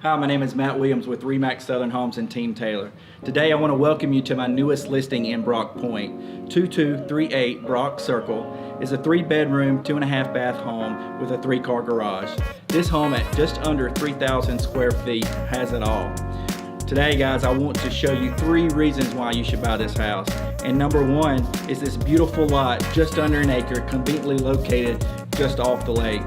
Hi, my name is Matt Williams with ReMax Southern Homes and Team Taylor. Today I want to welcome you to my newest listing in Brock Point. 2238 Brock Circle is a 3-bedroom, 2.5-bath home with a 3-car garage. This home at just under 3,000 square feet has it all. Today guys, I want to show you 3 reasons why you should buy this house. And number 1 is this beautiful lot just under an acre, conveniently located just off the lake.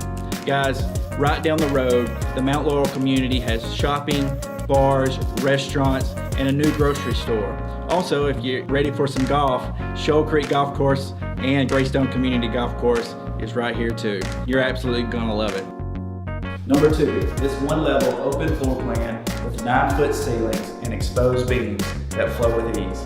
Guys, right down the road, the Mount Laurel community has shopping, bars, restaurants, and a new grocery store. Also, if you're ready for some golf, Shoal Creek Golf Course and Greystone Community Golf Course is right here too. You're absolutely gonna love it. Number 2, this 1-level open floor plan with 9-foot ceilings and exposed beams that flow with ease.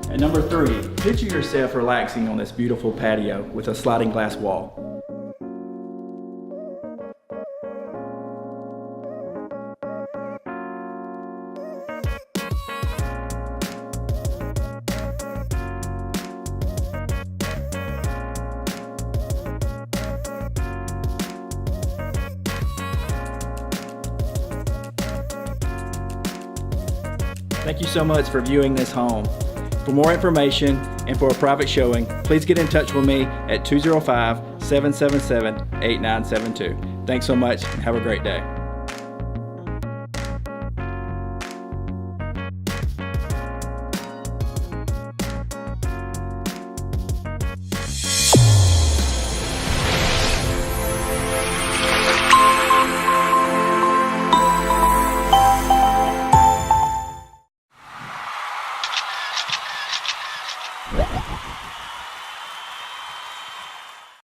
And number 3, picture yourself relaxing on this beautiful patio with a sliding glass wall. Thank you so much for viewing this home. For more information and for a private showing, please get in touch with me at 205-777-8972. Thanks so much and have a great day.